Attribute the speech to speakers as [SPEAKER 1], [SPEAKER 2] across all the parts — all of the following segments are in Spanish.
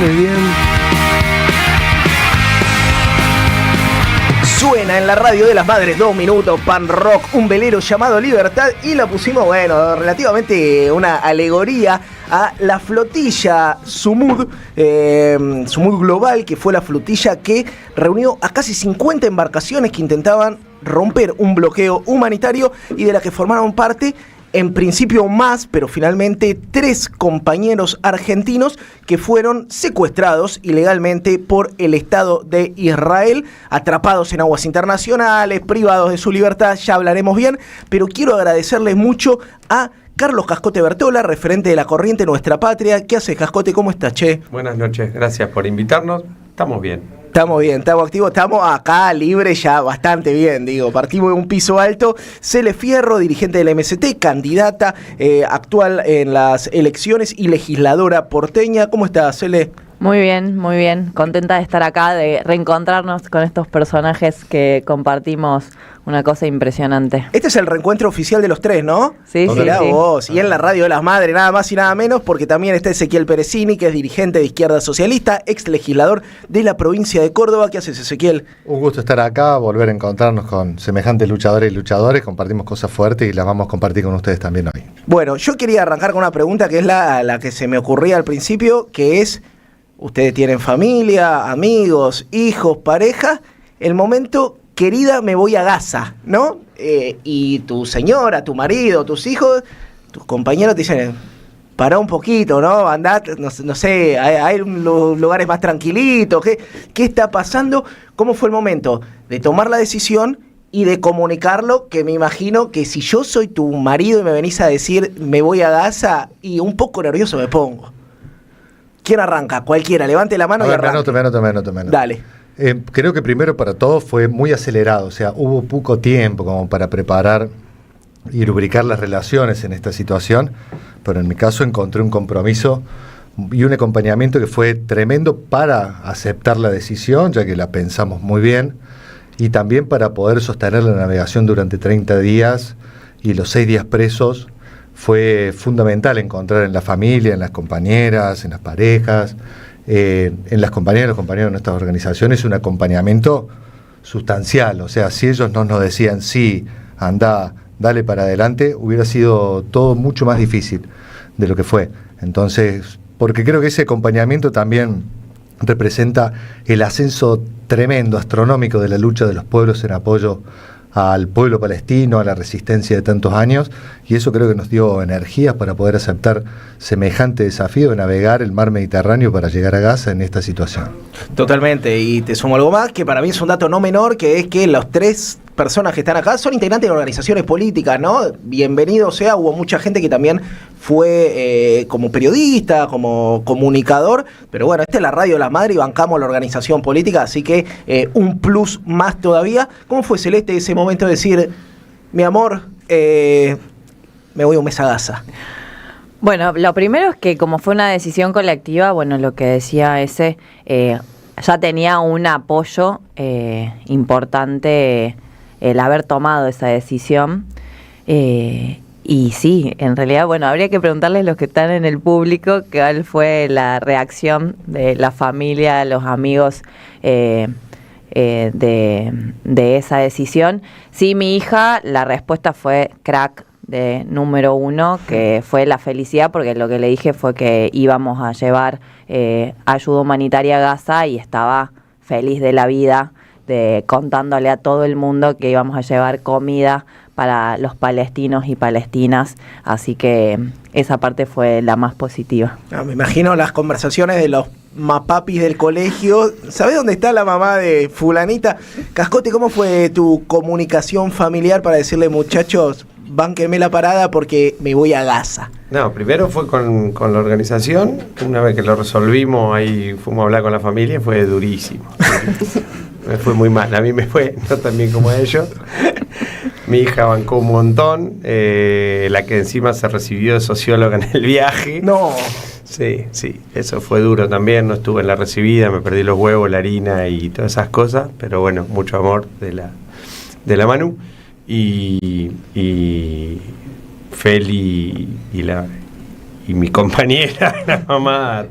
[SPEAKER 1] muy bien. Suena en la radio de las madres 2 minutos, pan rock, un velero llamado Libertad, y la pusimos, bueno, relativamente una alegoría a la flotilla Sumud Global, que fue la flotilla que reunió a casi 50 embarcaciones que intentaban romper un bloqueo humanitario y de la que formaron parte, en principio más, pero finalmente 3 compañeros argentinos que fueron secuestrados ilegalmente por el Estado de Israel, atrapados en aguas internacionales, privados de su libertad. Ya hablaremos bien, pero quiero agradecerles mucho a Carlos Cascote Bertola, referente de la corriente Nuestra Patria. ¿Qué haces, Cascote? ¿Cómo estás, che?
[SPEAKER 2] Buenas noches, gracias por invitarnos. Estamos bien.
[SPEAKER 1] Estamos bien, estamos activos, estamos acá libres ya bastante bien, digo, partimos de un piso alto. Cele Fierro, dirigente del MST, candidata actual en las elecciones y legisladora porteña. ¿Cómo estás, Cele?
[SPEAKER 3] Muy bien, contenta de estar acá, de reencontrarnos con estos personajes que compartimos una cosa impresionante.
[SPEAKER 1] Este es el reencuentro oficial de los 3, ¿no?
[SPEAKER 3] Sí,
[SPEAKER 1] Mirá
[SPEAKER 3] sí.
[SPEAKER 1] vos, y en la radio de las madres, nada más y nada menos, porque también está Ezequiel Perecini, que es dirigente de Izquierda Socialista, ex legislador de la provincia de Córdoba. ¿Qué haces, Ezequiel?
[SPEAKER 4] Un gusto estar acá, volver a encontrarnos con semejantes luchadores y luchadores, compartimos cosas fuertes y las vamos a compartir con ustedes también hoy.
[SPEAKER 1] Bueno, yo quería arrancar con una pregunta que es la que se me ocurría al principio, que es: ustedes tienen familia, amigos, hijos, pareja, el momento, querida, me voy a Gaza, ¿no? Y tu señora, tu marido, tus hijos, tus compañeros te dicen: pará un poquito, ¿no? Andá, no sé, hay lugares más tranquilitos. ¿Qué está pasando? ¿Cómo fue el momento de tomar la decisión y de comunicarlo? Que me imagino que si yo soy tu marido y me venís a decir me voy a Gaza, y un poco nervioso me pongo. ¿Quién arranca? Cualquiera, levante la mano y arranque.
[SPEAKER 4] Me anoto.
[SPEAKER 1] Dale.
[SPEAKER 4] Creo que primero para todos fue muy acelerado, o sea, hubo poco tiempo como para preparar y lubricar las relaciones en esta situación, pero en mi caso encontré un compromiso y un acompañamiento que fue tremendo para aceptar la decisión, ya que la pensamos muy bien, y también para poder sostener la navegación durante 30 días y los 6 días presos. Fue fundamental encontrar en la familia, en las compañeras, en las parejas, en las compañeras y los compañeros de nuestras organizaciones un acompañamiento sustancial. O sea, si ellos no nos decían sí, anda, dale para adelante, hubiera sido todo mucho más difícil de lo que fue. Entonces, porque creo que ese acompañamiento también representa el ascenso tremendo, astronómico de la lucha de los pueblos en apoyo al pueblo palestino, a la resistencia de tantos años, y eso creo que nos dio energías para poder aceptar semejante desafío de navegar el mar Mediterráneo para llegar a Gaza en esta situación.
[SPEAKER 1] Totalmente, y te sumo algo más, que para mí es un dato no menor, que es que los 3 personas que están acá son integrantes de organizaciones políticas, ¿no? Bienvenido sea, hubo mucha gente que también fue como periodista, como comunicador, pero bueno, esta es la radio de las madres y bancamos la organización política, así que un plus más todavía. ¿Cómo fue, Celeste, ese momento de decir, mi amor, me voy un mes a Gaza?
[SPEAKER 3] Bueno, lo primero es que como fue una decisión colectiva, bueno, lo que decía ese, ya tenía un apoyo importante el haber tomado esa decisión. Y sí, en realidad, bueno, habría que preguntarles a los que están en el público cuál fue la reacción de la familia, los amigos de esa decisión. Sí, mi hija, la respuesta fue crack de número 1, que fue la felicidad, porque lo que le dije fue que íbamos a llevar ayuda humanitaria a Gaza y estaba feliz de la vida, contándole a todo el mundo que íbamos a llevar comida para los palestinos y palestinas, así que esa parte fue la más positiva.
[SPEAKER 1] Me imagino las conversaciones de los mapapis del colegio. ¿Sabés dónde está la mamá de fulanita? Cascote, ¿cómo fue tu comunicación familiar para decirle, muchachos, bánquenme la parada porque me voy a Gaza?
[SPEAKER 2] No, primero fue con la organización. Una vez que lo resolvimos, ahí fuimos a hablar con la familia, fue durísimo. Me fue muy mal, a mí me fue no tan bien como a ellos. Mi hija bancó un montón, la que encima se recibió de socióloga en el viaje.
[SPEAKER 1] No.
[SPEAKER 2] Sí, eso fue duro también, no estuve en la recibida, me perdí los huevos, la harina y todas esas cosas, pero bueno, mucho amor de la Manu. Y Feli y mi compañera, la mamá,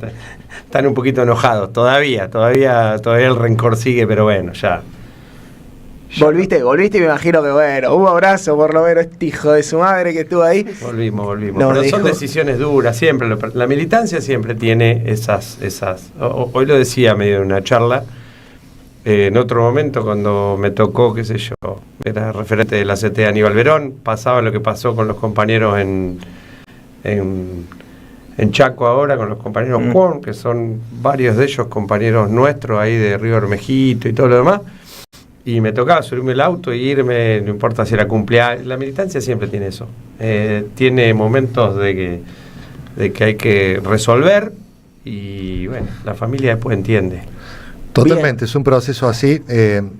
[SPEAKER 2] están un poquito enojados. Todavía el rencor sigue, pero bueno, ya.
[SPEAKER 1] Volviste y me imagino que bueno, un abrazo por lo menos este hijo de su madre que estuvo ahí.
[SPEAKER 2] Volvimos. Pero son decisiones duras, siempre. La militancia siempre tiene esas. Hoy lo decía medio en una charla. En otro momento, cuando me tocó, qué sé yo, era referente de la CT Aníbal Verón, pasaba lo que pasó con los compañeros en Chaco ahora, con los compañeros Juan, que son varios de ellos compañeros nuestros ahí de Río Bermejito y todo lo demás. Y me tocaba subirme el auto e irme, no importa si era cumpleaños. La militancia siempre tiene eso. Tiene momentos de que hay que resolver y bueno, la familia después entiende.
[SPEAKER 4] Totalmente,
[SPEAKER 1] Bien.
[SPEAKER 4] es un proceso así.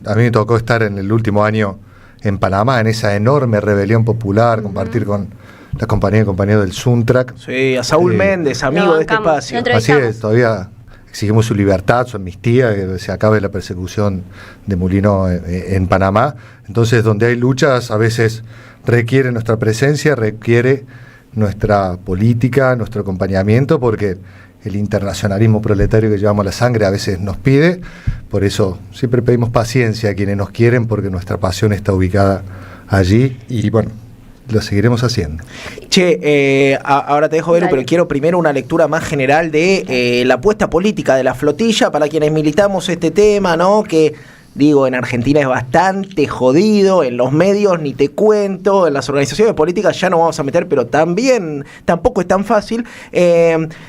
[SPEAKER 4] A mí me tocó estar en el último año en Panamá, en esa enorme rebelión popular, compartir con la compañía y compañeros del Suntrack.
[SPEAKER 1] Sí, a Saúl Méndez, amigo de este espacio.
[SPEAKER 4] Así es, todavía exigimos su libertad, su amnistía, que se acabe la persecución de Molinó en Panamá. Entonces, donde hay luchas, a veces requiere nuestra presencia, requiere nuestra política, nuestro acompañamiento, porque el internacionalismo proletario que llevamos a la sangre a veces nos pide. Por eso siempre pedimos paciencia a quienes nos quieren, porque nuestra pasión está ubicada allí y bueno, lo seguiremos haciendo.
[SPEAKER 1] Che, ahora te dejo, Belu, pero quiero primero una lectura más general de la apuesta política de la flotilla para quienes militamos este tema, ¿no? Que, digo, en Argentina es bastante jodido, en los medios ni te cuento, en las organizaciones políticas ya no vamos a meter, pero también tampoco es tan fácil.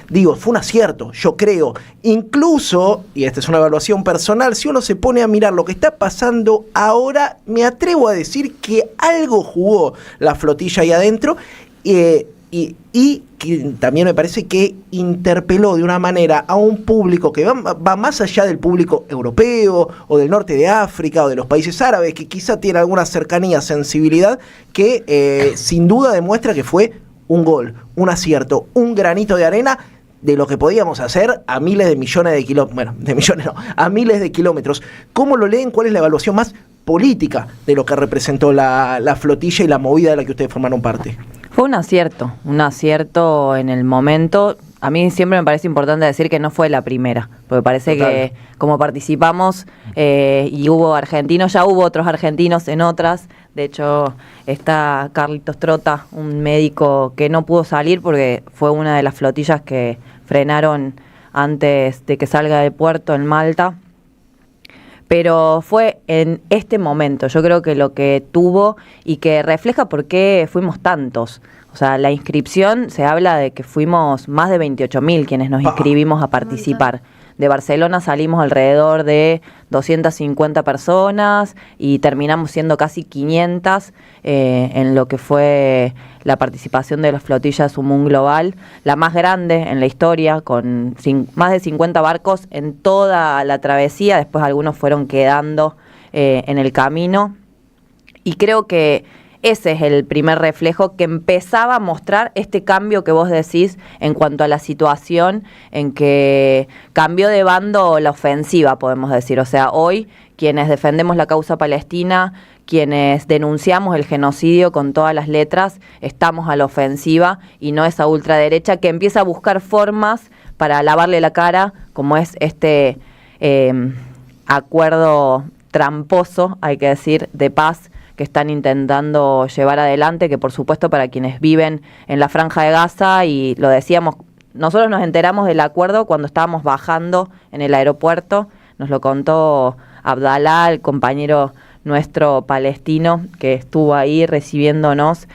[SPEAKER 1] Digo, fue un acierto, yo creo. Incluso, y esta es una evaluación personal, si uno se pone a mirar lo que está pasando ahora, me atrevo a decir que algo jugó la flotilla ahí adentro, y que también me parece que interpeló de una manera a un público que va más allá del público europeo o del norte de África o de los países árabes, que quizá tiene alguna cercanía, sensibilidad, que sin duda demuestra que fue un gol, un acierto, un granito de arena de lo que podíamos hacer a miles de millones de kilómetros, bueno, de millones no, a miles de kilómetros. ¿Cómo lo leen? ¿Cuál es la evaluación más política de lo que representó la flotilla y la movida de la que ustedes formaron parte?
[SPEAKER 3] Fue un acierto en el momento. A mí siempre me parece importante decir que no fue la primera, porque parece
[SPEAKER 1] Total.
[SPEAKER 3] que como participamos y hubo argentinos, ya hubo otros argentinos en otras. De hecho, está Carlitos Trota, un médico que no pudo salir porque fue una de las flotillas que frenaron antes de que salga del puerto en Malta. Pero fue en este momento, yo creo que lo que tuvo y que refleja por qué fuimos tantos. O sea, la inscripción se habla de que fuimos más de 28.000 quienes nos inscribimos a participar. De Barcelona salimos alrededor de 250 personas y terminamos siendo casi 500 en lo que fue la participación de las flotillas Sumún Global, la más grande en la historia, con más de 50 barcos en toda la travesía. Después algunos fueron quedando en el camino. Y creo que ese es el primer reflejo que empezaba a mostrar este cambio que vos decís en cuanto a la situación, en que cambió de bando la ofensiva, podemos decir. O sea, hoy quienes defendemos la causa palestina, quienes denunciamos el genocidio con todas las letras, estamos a la ofensiva y no esa ultraderecha que empieza a buscar formas para lavarle la cara, como es este acuerdo tramposo, hay que decir, de paz que están intentando llevar adelante, que por supuesto para quienes viven en la Franja de Gaza, y lo decíamos, nosotros nos enteramos del acuerdo cuando estábamos bajando en el aeropuerto, nos lo contó Abdalá, el compañero nuestro palestino que estuvo ahí recibiéndonos,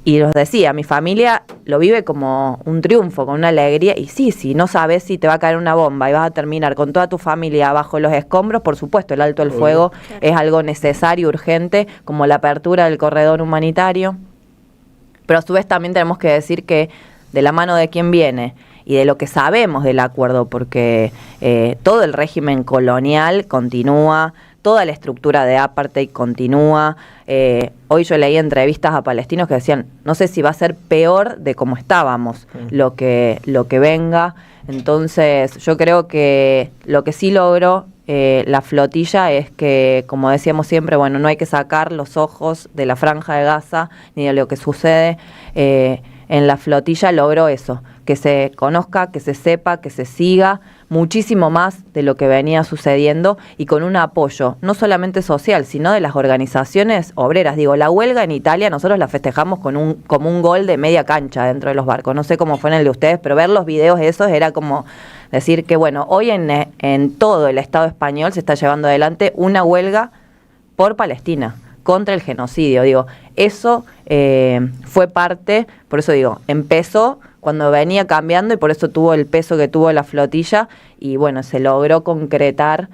[SPEAKER 3] y nos decía, mi familia lo vive como un triunfo, con una alegría, y sí, no sabes si te va a caer una bomba y vas a terminar con toda tu familia bajo los escombros, por supuesto, el alto el fuego es algo necesario, urgente, como la apertura del corredor humanitario, pero a su vez también tenemos que decir que de la mano de quién viene y de lo que sabemos del acuerdo, porque todo el régimen colonial continúa, toda la estructura de apartheid continúa. Hoy yo leí entrevistas a palestinos que decían, no sé si va a ser peor de cómo estábamos lo que venga. Entonces yo creo que lo que sí logró la flotilla es que, como decíamos siempre, bueno, no hay que sacar los ojos de la Franja de Gaza ni de lo que sucede. En la flotilla logró eso, que se conozca, que se sepa, que se siga muchísimo más de lo que venía sucediendo y con un apoyo, no solamente social, sino de las organizaciones obreras. Digo, la huelga en Italia nosotros la festejamos como un gol de media cancha dentro de los barcos. No sé cómo fue en el de ustedes, pero ver los videos esos era como decir que, bueno, hoy en todo el Estado español se está llevando adelante una huelga por Palestina, contra el genocidio. Digo, eso fue parte, por eso digo, empezó cuando venía cambiando y por eso tuvo el peso que tuvo la flotilla y bueno, se logró concretar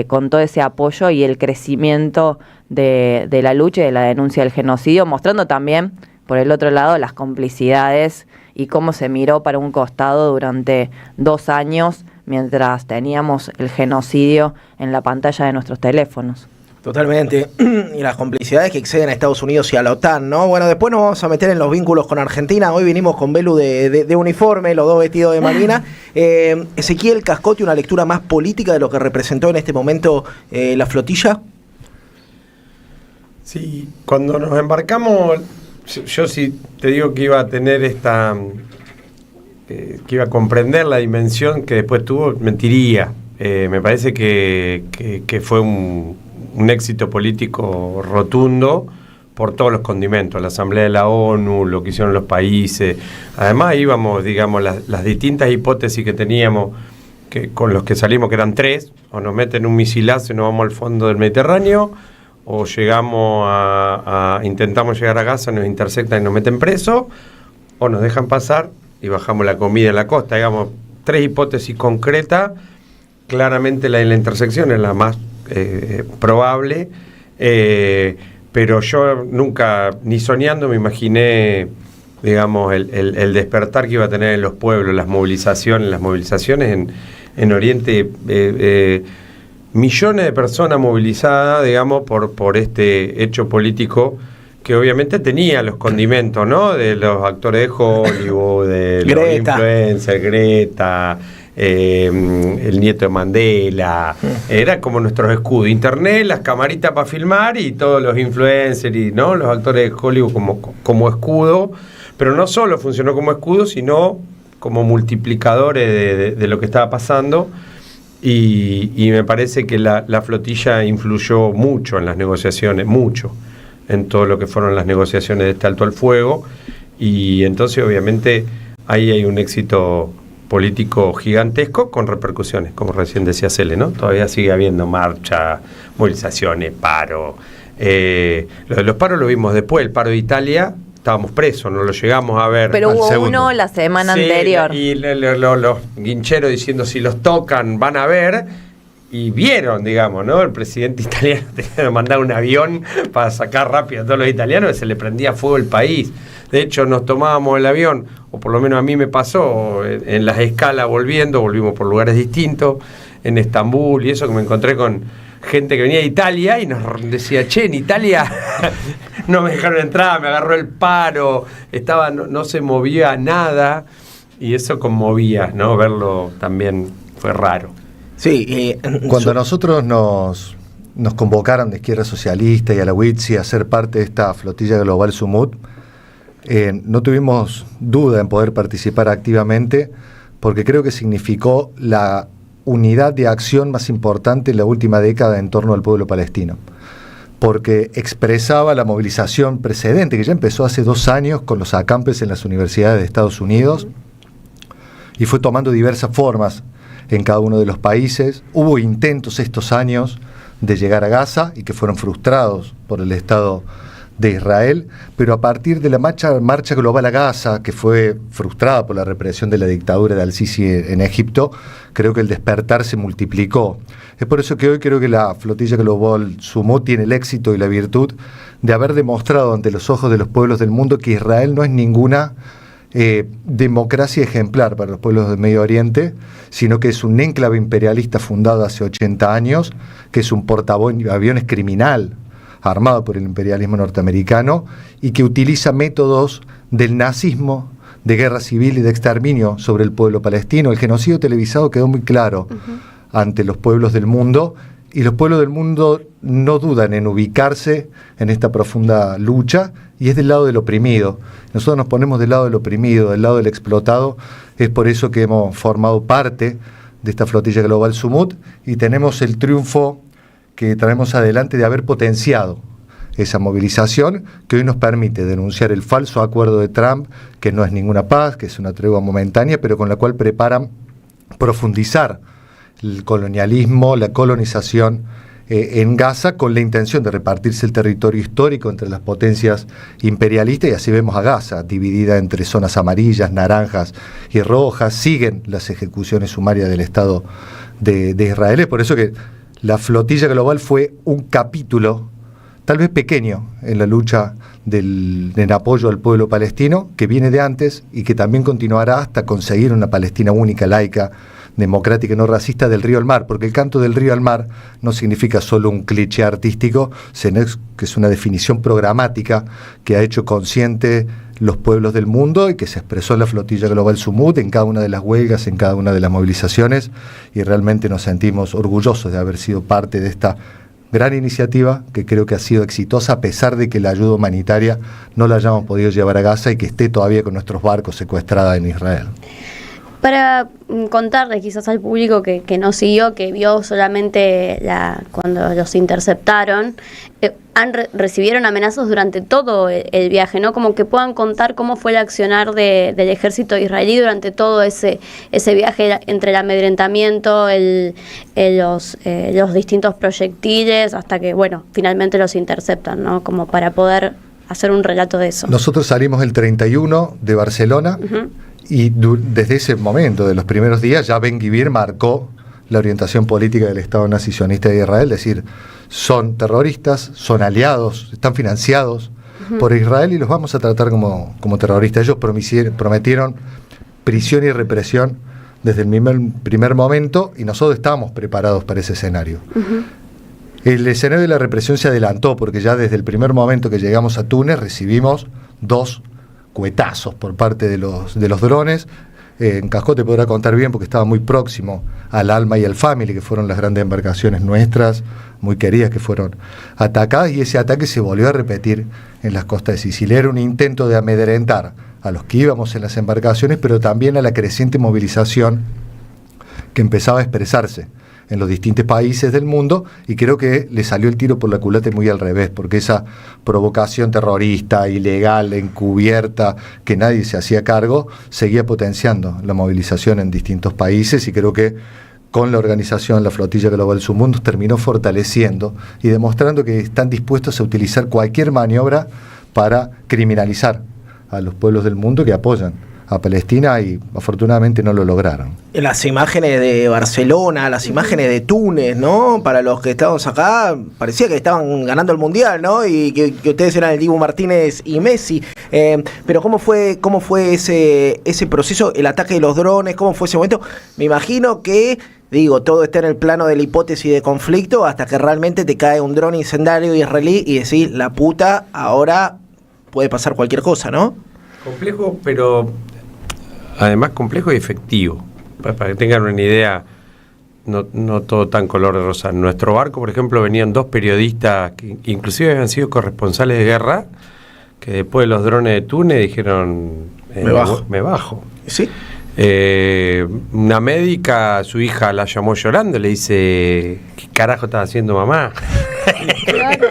[SPEAKER 3] con todo ese apoyo y el crecimiento de la lucha y de la denuncia del genocidio, mostrando también, por el otro lado, las complicidades y cómo se miró para un costado durante 2 años mientras teníamos el genocidio en la pantalla de nuestros teléfonos.
[SPEAKER 1] Totalmente. Y las complicidades que exceden a Estados Unidos y a la OTAN, ¿no? Bueno, después nos vamos a meter en los vínculos con Argentina. Hoy vinimos con Belu de uniforme, los dos vestidos de marina. Ezequiel Cascote, una lectura más política de lo que representó en este momento la flotilla.
[SPEAKER 2] Sí, cuando nos embarcamos, yo sí te digo que iba a tener que iba a comprender la dimensión que después tuvo, mentiría. Me parece que fue un éxito político rotundo por todos los condimentos, la Asamblea de la ONU, lo que hicieron los países. Además íbamos, digamos, las distintas hipótesis que teníamos, con los que salimos, que eran 3, o nos meten un misilazo y nos vamos al fondo del Mediterráneo, o intentamos llegar a Gaza, nos interceptan y nos meten preso, o nos dejan pasar y bajamos la comida en la costa. Digamos, 3 hipótesis concretas. Claramente la de la intersección es la más probable, pero yo nunca, ni soñando, me imaginé, digamos, el despertar que iba a tener en los pueblos, las movilizaciones en Oriente, millones de personas movilizadas, digamos, por este hecho político que obviamente tenía los condimentos, ¿no? De los actores de Hollywood, de los influencers, Greta, el nieto de Mandela, era como nuestros escudos, internet, las camaritas para filmar y todos los influencers y no los actores de Hollywood como escudo, pero no solo funcionó como escudo, sino como multiplicadores de lo que estaba pasando y me parece que la flotilla influyó mucho en las negociaciones, mucho en todo lo que fueron las negociaciones de este alto al fuego y entonces obviamente ahí hay un éxito político gigantesco con repercusiones, como recién decía Cele, ¿no? Todavía sigue habiendo marcha, movilizaciones, paro. Lo de los paros lo vimos después, el paro de Italia, estábamos presos, no lo llegamos a ver.
[SPEAKER 3] Pero hubo uno la semana anterior.
[SPEAKER 2] Y los guincheros diciendo si los tocan van a ver, y vieron, digamos, ¿no? El presidente italiano tenía que mandar un avión para sacar rápido a todos los italianos, y se le prendía fuego el país. De hecho, nos tomábamos el avión, o por lo menos a mí me pasó, en las escalas volvimos por lugares distintos, en Estambul y eso, que me encontré con gente que venía de Italia y nos decía, che, en Italia no me dejaron entrar, me agarró el paro, no se movía nada, y eso conmovía, ¿no? Verlo también fue raro.
[SPEAKER 1] Sí,
[SPEAKER 4] cuando nosotros nos convocaron de Izquierda Socialista y a la UITSI a ser parte de esta flotilla global Sumut, no tuvimos duda en poder participar activamente porque creo que significó la unidad de acción más importante en la última década en torno al pueblo palestino, porque expresaba la movilización precedente que ya empezó hace 2 años con los acampes en las universidades de Estados Unidos y fue tomando diversas formas en cada uno de los países. Hubo intentos estos años de llegar a Gaza y que fueron frustrados por el Estado de Israel, pero a partir de la marcha global a Gaza, que fue frustrada por la represión de la dictadura de Al-Sisi en Egipto, creo que el despertar se multiplicó. Es por eso que hoy creo que la flotilla global Sumut tiene el éxito y la virtud de haber demostrado ante los ojos de los pueblos del mundo que Israel no es ninguna democracia ejemplar para los pueblos del Medio Oriente, sino que es un enclave imperialista fundado hace 80 años, que es un portaaviones criminal armado por el imperialismo norteamericano y que utiliza métodos del nazismo, de guerra civil y de exterminio sobre el pueblo palestino. El genocidio televisado quedó muy claro ante los pueblos del mundo, y los pueblos del mundo no dudan en ubicarse en esta profunda lucha, y es del lado del oprimido. Nosotros nos ponemos del lado del oprimido, del lado del explotado, Es por eso que hemos formado parte de esta flotilla global Sumud y tenemos el triunfo que traemos adelante de haber potenciado esa movilización que hoy nos permite denunciar el falso acuerdo de Trump, que no es ninguna paz, que es una tregua momentánea, pero con la cual preparan profundizar el colonialismo, la colonización en Gaza, con la intención de repartirse el territorio histórico entre las potencias imperialistas, y así vemos a Gaza dividida entre zonas amarillas, naranjas y rojas. Siguen las ejecuciones sumarias del Estado de Israel. Es por eso que la flotilla global fue un capítulo tal vez pequeño en la lucha en apoyo al pueblo palestino, que viene de antes y que también continuará hasta conseguir una Palestina única, laica, democrática y no racista del río al mar, porque el canto del río al mar no significa solo un cliché artístico, sino que es una definición programática que ha hecho consciente los pueblos del mundo y que se expresó en la flotilla global Sumud, en cada una de las huelgas, en cada una de las movilizaciones, y realmente nos sentimos orgullosos de haber sido parte de esta gran iniciativa que creo que ha sido exitosa, a pesar de que la ayuda humanitaria no la hayamos podido llevar a Gaza y que esté todavía con nuestros barcos secuestrada en Israel.
[SPEAKER 5] Para contarle quizás al público que no siguió, que vio solamente cuando los interceptaron, recibieron amenazas durante todo el viaje, ¿no? Como que puedan contar cómo fue el accionar del ejército israelí durante todo ese viaje, entre el amedrentamiento, los distintos proyectiles, hasta que, bueno, finalmente los interceptan, ¿no? Como para poder hacer un relato de eso.
[SPEAKER 4] Nosotros salimos el 31 de Barcelona. Uh-huh. Y desde ese momento, de los primeros días, ya Ben-Gvir marcó la orientación política del Estado nazi sionista de Israel, es decir, son terroristas, son aliados, están financiados por Israel y los vamos a tratar como terroristas. Ellos prometieron prisión y represión desde el primer momento y nosotros estábamos preparados para ese escenario. El escenario de la represión se adelantó porque ya desde el primer momento que llegamos a Túnez recibimos 2 cuetazos por parte de los drones. En Cascote podrá contar bien porque estaba muy próximo al Alma y al Family, que fueron las grandes embarcaciones nuestras, muy queridas, que fueron atacadas, y ese ataque se volvió a repetir en las costas de Sicilia. Era un intento de amedrentar a los que íbamos en las embarcaciones, pero también a la creciente movilización que empezaba a expresarse en los distintos países del mundo, y creo que le salió el tiro por la culata muy al revés, porque esa provocación terrorista, ilegal, encubierta, que nadie se hacía cargo, seguía potenciando la movilización en distintos países, y creo que con la organización, la flotilla global Sumud, nos terminó fortaleciendo y demostrando que están dispuestos a utilizar cualquier maniobra para criminalizar a los pueblos del mundo que apoyan a Palestina, y afortunadamente no lo lograron.
[SPEAKER 1] Las imágenes de Barcelona, las imágenes de Túnez, ¿no? Para los que estábamos acá, parecía que estaban ganando el Mundial, ¿no? Y que ustedes eran el Dibu Martínez y Messi. Pero ¿cómo fue ese proceso, el ataque de los drones? ¿Cómo fue ese momento? Me imagino que, todo está en el plano de la hipótesis de conflicto hasta que realmente te cae un dron incendiario israelí y decís, la puta, ahora puede pasar cualquier cosa, ¿no?
[SPEAKER 2] Complejo, pero además complejo y efectivo. Para que tengan una idea, no todo tan color de rosa. En nuestro barco, por ejemplo, venían 2 periodistas que inclusive habían sido corresponsales de guerra, que después de los drones de Túnez dijeron, me bajo.
[SPEAKER 1] ¿Sí?
[SPEAKER 2] Una médica, su hija la llamó llorando, le dice, ¿qué carajo estás haciendo, mamá?
[SPEAKER 5] Claro.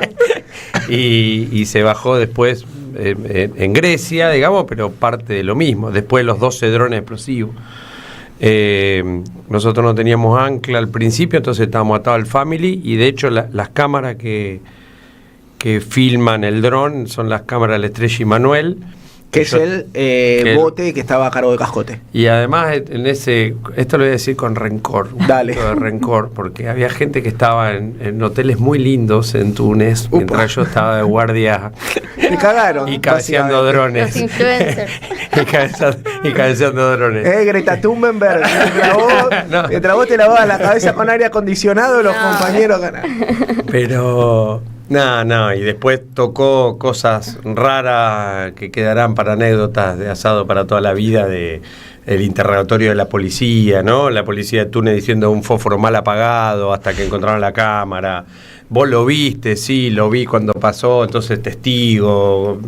[SPEAKER 2] y se bajó después en Grecia, digamos, pero parte de lo mismo, después de los 12 drones explosivos. Nosotros no teníamos ancla al principio, entonces estábamos atados al Family, y de hecho las cámaras que filman el dron son las cámaras de la Estrella y Manuel,
[SPEAKER 1] que es el bote que estaba a cargo de Cascote.
[SPEAKER 2] Y además esto lo voy a decir con rencor,
[SPEAKER 1] Dale.
[SPEAKER 2] De rencor, porque había gente que estaba en hoteles muy lindos en Túnez, mientras yo estaba de guardia.
[SPEAKER 1] Te cagaron.
[SPEAKER 2] Y cabeceando drones.
[SPEAKER 5] Los influencers.
[SPEAKER 2] y cabeceando drones.
[SPEAKER 1] Greta Thunberg, mientras vos te lavabas la cabeza con aire acondicionado, los compañeros ganaron.
[SPEAKER 2] Pero no, y después tocó cosas raras que quedarán para anécdotas de asado para toda la vida, de el interrogatorio de la policía, ¿no? La policía de Túnez diciendo un fósforo mal apagado hasta que encontraron la cámara. ¿Vos lo viste? Sí, lo vi cuando pasó, entonces testigo,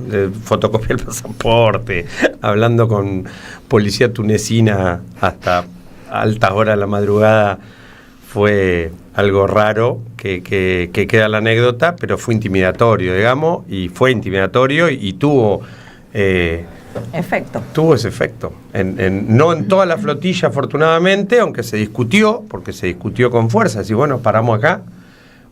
[SPEAKER 2] fotocopia el pasaporte, hablando con policía tunecina hasta altas horas de la madrugada. Fue algo raro que queda la anécdota, pero fue intimidatorio, digamos, y fue intimidatorio y tuvo...
[SPEAKER 3] efecto.
[SPEAKER 2] Tuvo ese efecto. No en toda la flotilla, afortunadamente, aunque se discutió, porque se discutió con fuerza, decir, bueno, paramos acá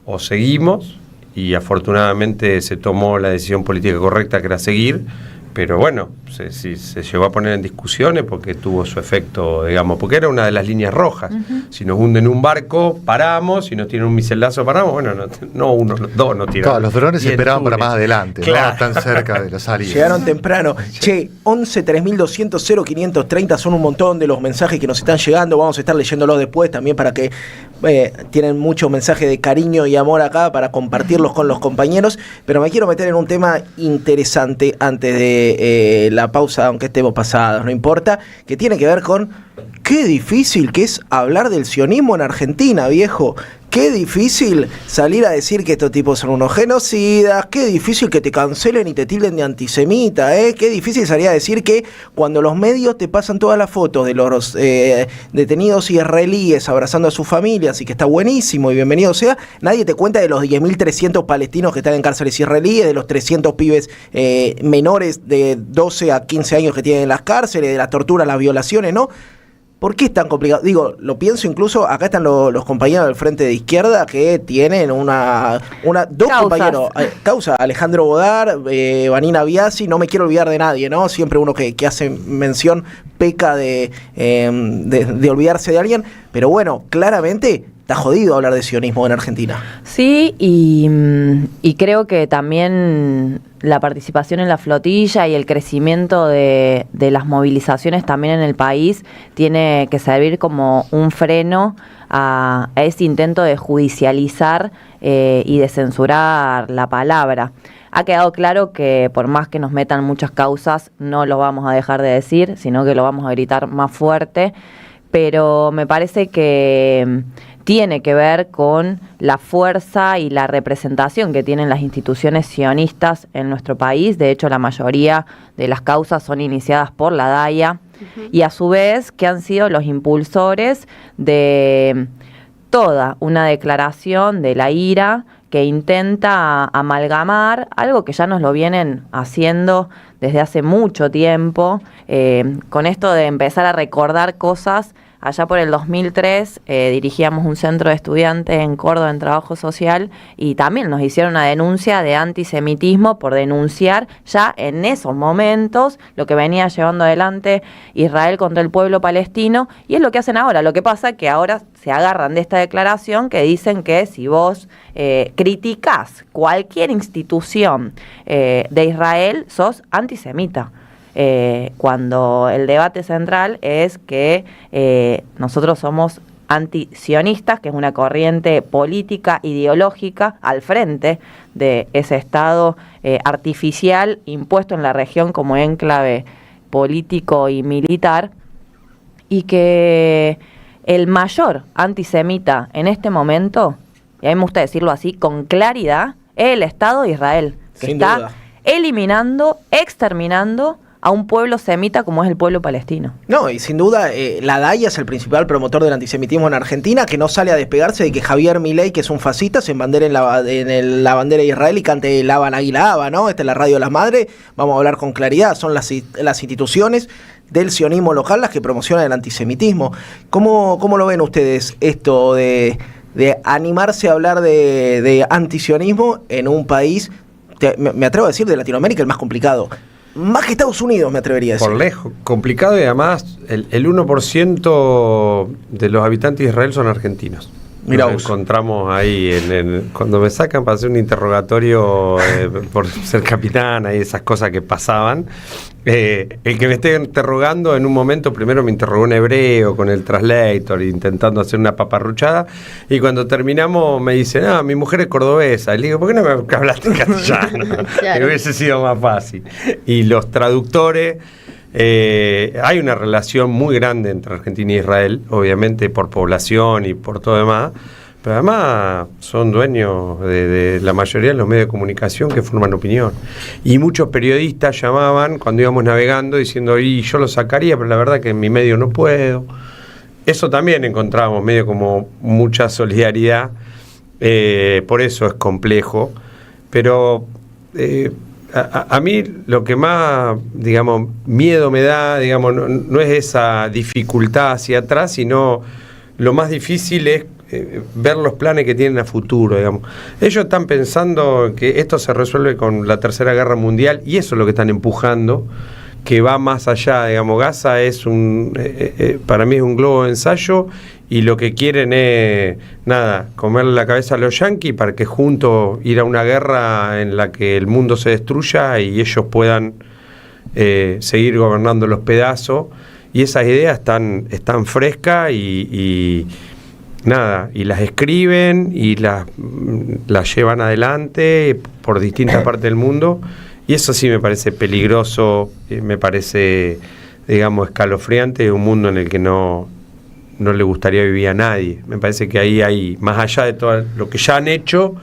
[SPEAKER 2] o seguimos, y afortunadamente se tomó la decisión política correcta, que era seguir, pero bueno, se llegó a poner en discusiones porque tuvo su efecto, digamos, porque era una de las líneas rojas. Si nos hunden un barco, paramos, si nos tienen un miselazo, paramos, bueno, no uno, dos no tiraron.
[SPEAKER 4] Claro, los drones esperaban para más adelante,
[SPEAKER 2] claro.
[SPEAKER 4] No tan cerca de la salida.
[SPEAKER 1] Llegaron temprano. Che, 11 3200 0530 son un montón de los mensajes que nos están llegando. Vamos a estar leyéndolos después también para que tienen muchos mensajes de cariño y amor acá para compartirlos con los compañeros. Pero me quiero meter en un tema interesante antes de la pausa, aunque estemos pasados, no importa, que tiene que ver con qué difícil que es hablar del sionismo en Argentina, viejo. Qué difícil salir a decir que estos tipos son unos genocidas, qué difícil que te cancelen y te tilden de antisemita, qué difícil salir a decir que cuando los medios te pasan todas las fotos de los detenidos israelíes abrazando a sus familias y que está buenísimo y bienvenido sea, nadie te cuenta de los 10.300 palestinos que están en cárceles israelíes, de los 300 pibes menores de 12 a 15 años que tienen en las cárceles, de las torturas, las violaciones, ¿no? ¿Por qué es tan complicado? Digo, lo pienso incluso, acá están los compañeros del Frente de Izquierda que tienen dos
[SPEAKER 3] causas.
[SPEAKER 1] compañeros, causa, Alejandro Bodar, Vanina Biasi, no me quiero olvidar de nadie, ¿no? Siempre uno que hace mención peca de olvidarse de alguien, pero bueno, claramente está jodido hablar de sionismo en Argentina.
[SPEAKER 3] Sí, y creo que también la participación en la flotilla y el crecimiento de las movilizaciones también en el país tiene que servir como un freno a ese intento de judicializar y de censurar la palabra. Ha quedado claro que por más que nos metan muchas causas, no lo vamos a dejar de decir, sino que lo vamos a gritar más fuerte, pero me parece que tiene que ver con la fuerza y la representación que tienen las instituciones sionistas en nuestro país. De hecho, la mayoría de las causas son iniciadas por la DAIA, y a su vez que han sido los impulsores de toda una declaración de la IRA que intenta amalgamar algo que ya nos lo vienen haciendo desde hace mucho tiempo, con esto de empezar a recordar cosas. Allá por el 2003 dirigíamos un centro de estudiantes en Córdoba en trabajo social y también nos hicieron una denuncia de antisemitismo por denunciar ya en esos momentos lo que venía llevando adelante Israel contra el pueblo palestino, y es lo que hacen ahora. Lo que pasa es que ahora se agarran de esta declaración que dicen que si vos criticás cualquier institución de Israel, sos antisemita. Cuando el debate central es que nosotros somos antisionistas, que es una corriente política, ideológica, al frente de ese Estado artificial impuesto en la región como enclave político y militar, y que el mayor antisemita en este momento, y a mí me gusta decirlo así con claridad, es el Estado de Israel, que
[SPEAKER 1] Sin
[SPEAKER 3] está
[SPEAKER 1] duda.
[SPEAKER 3] eliminando, exterminando a un pueblo semita como es el pueblo palestino.
[SPEAKER 1] No, y sin duda la DAIA es el principal promotor del antisemitismo en Argentina, que no sale a despegarse de que Javier Milei, que es un fascista, se embandere en la bandera de Israel y cante el Aba Águila Aba, ¿no? Esta es la Radio de las Madres, vamos a hablar con claridad, son las instituciones del sionismo local las que promocionan el antisemitismo. ¿Cómo lo ven ustedes esto de animarse a hablar de antisionismo en un país, me atrevo a decir, de Latinoamérica el más complicado? Más que Estados Unidos, me atrevería a decir.
[SPEAKER 2] Por lejos, complicado, y además el 1% de los habitantes de Israel son argentinos.
[SPEAKER 1] Mirá
[SPEAKER 2] Nos
[SPEAKER 1] vos.
[SPEAKER 2] encontramos ahí cuando me sacan para hacer un interrogatorio por ser capitana y esas cosas que pasaban. El que me esté interrogando en un momento, primero me interrogó en hebreo con el translator, intentando hacer una paparruchada, y cuando terminamos me dice, no, mi mujer es cordobesa. Y le digo, ¿por qué no me hablaste en castellano?
[SPEAKER 5] Claro.
[SPEAKER 2] Que hubiese sido más fácil. Y los traductores Hay una relación muy grande entre Argentina e Israel, obviamente por población y por todo demás, pero además son dueños de la mayoría de los medios de comunicación que forman opinión. Y muchos periodistas llamaban cuando íbamos navegando diciendo, y yo lo sacaría, pero la verdad que en mi medio no puedo. Eso también encontramos medio como mucha solidaridad, por eso es complejo, pero a mí lo que más, digamos, miedo me da, digamos, no es esa dificultad hacia atrás, sino lo más difícil es ver los planes que tienen a futuro, digamos. Ellos están pensando que esto se resuelve con la Tercera Guerra Mundial y eso es lo que están empujando, que va más allá, digamos. Gaza es para mí es un globo de ensayo y lo que quieren es, comerle la cabeza a los yanquis para que juntos ir a una guerra en la que el mundo se destruya y ellos puedan seguir gobernando los pedazos. Y esas ideas están frescas y las escriben y las llevan adelante por distintas partes del mundo, y eso sí me parece peligroso, me parece, digamos, escalofriante, un mundo en el que no le gustaría vivir a nadie. Me parece que ahí hay, más allá de todo lo que ya han hecho,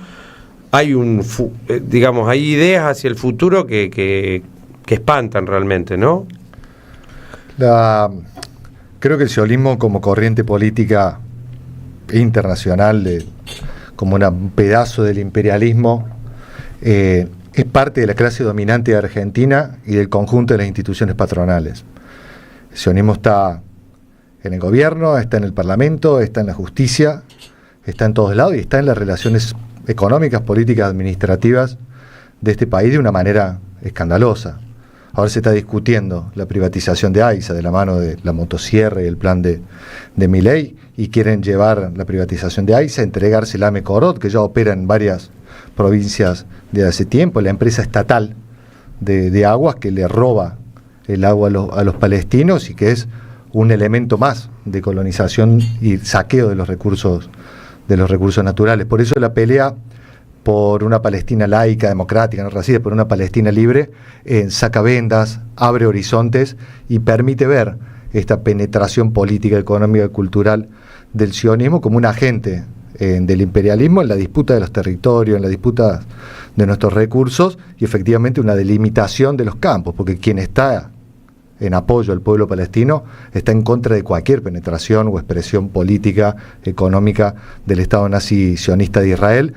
[SPEAKER 2] hay hay ideas hacia el futuro que espantan realmente, ¿no?
[SPEAKER 4] Creo que el sionismo como corriente política internacional, como un pedazo del imperialismo, es parte de la clase dominante de Argentina y del conjunto de las instituciones patronales. El sionismo está en el gobierno, está en el parlamento, está en la justicia, está en todos lados y está en las relaciones económicas, políticas, administrativas de este país de una manera escandalosa. Ahora se está discutiendo la privatización de AISA de la mano de la motosierra y el plan de Milei, y quieren llevar la privatización de AISA, entregársela a Mecorot, que ya opera en varias provincias de hace tiempo, la empresa estatal de aguas que le roba el agua a los palestinos y que es un elemento más de colonización y saqueo de los recursos naturales. Por eso la pelea por una Palestina laica, democrática, no racista, por una Palestina libre, saca vendas, abre horizontes y permite ver esta penetración política, económica y cultural del sionismo como un agente del imperialismo en la disputa de los territorios, en la disputa de nuestros recursos y efectivamente una delimitación de los campos, porque quien está en apoyo al pueblo palestino está en contra de cualquier penetración o expresión política, económica del Estado nazi sionista de Israel.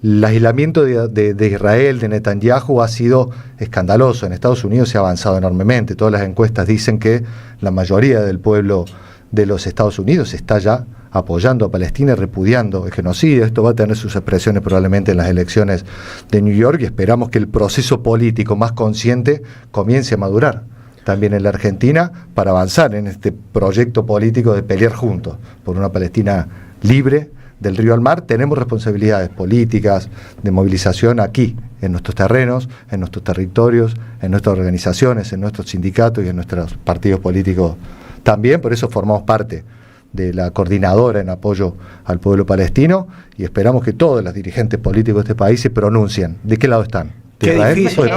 [SPEAKER 4] El aislamiento de Israel, de Netanyahu, ha sido escandaloso. En Estados Unidos se ha avanzado enormemente. Todas las encuestas dicen que la mayoría del pueblo de los Estados Unidos está ya apoyando a Palestina y repudiando el genocidio. Esto va a tener sus expresiones probablemente en las elecciones de New York y esperamos que el proceso político más consciente comience a madurar también en la Argentina para avanzar en este proyecto político de pelear juntos por una Palestina libre del río al mar. Tenemos responsabilidades políticas de movilización aquí, en nuestros terrenos, en nuestros territorios, en nuestras organizaciones, en nuestros sindicatos y en nuestros partidos políticos también. Por eso formamos parte de la coordinadora en apoyo al pueblo palestino y esperamos que todos los dirigentes políticos de este país se pronuncien. ¿De qué lado están?
[SPEAKER 1] Qué difícil,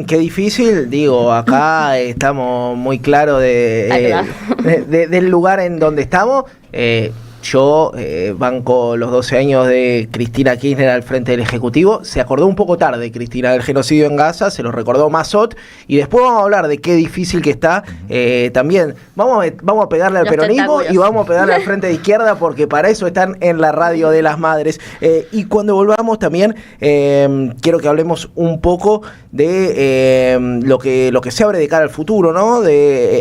[SPEAKER 1] qué difícil, digo, acá estamos muy claros del lugar en donde estamos. Yo banco los 12 años de Cristina Kirchner al frente del Ejecutivo. Se acordó un poco tarde Cristina del genocidio en Gaza, se lo recordó Mazot, y después vamos a hablar de qué difícil que está. También vamos a pegarle al peronismo y vamos a pegarle al frente de izquierda, porque para eso están en la radio de las madres. Y cuando volvamos también quiero que hablemos un poco de lo que se abre de cara al futuro, ¿no?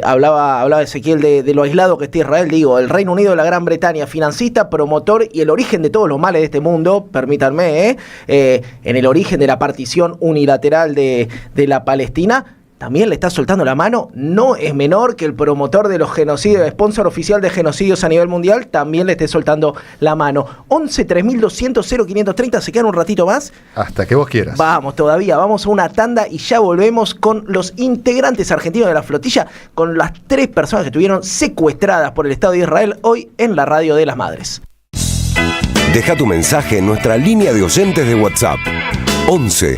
[SPEAKER 1] Hablaba Ezequiel de lo aislado que está Israel. Digo, el Reino Unido de la Gran Bretaña, financista, promotor y el origen de todos los males de este mundo, permítanme, en el origen de la partición unilateral de la Palestina, también le está soltando la mano. No es menor que el promotor de los genocidios, sponsor oficial de genocidios a nivel mundial, también le esté soltando la mano. 11 3200 0530, ¿se quedan un ratito más?
[SPEAKER 4] Hasta que vos quieras.
[SPEAKER 1] Vamos todavía, vamos a una tanda y ya volvemos con los integrantes argentinos de la flotilla, con las 3 personas que estuvieron secuestradas por el Estado de Israel hoy en la radio de las madres.
[SPEAKER 6] Deja tu mensaje en nuestra línea de oyentes de WhatsApp 11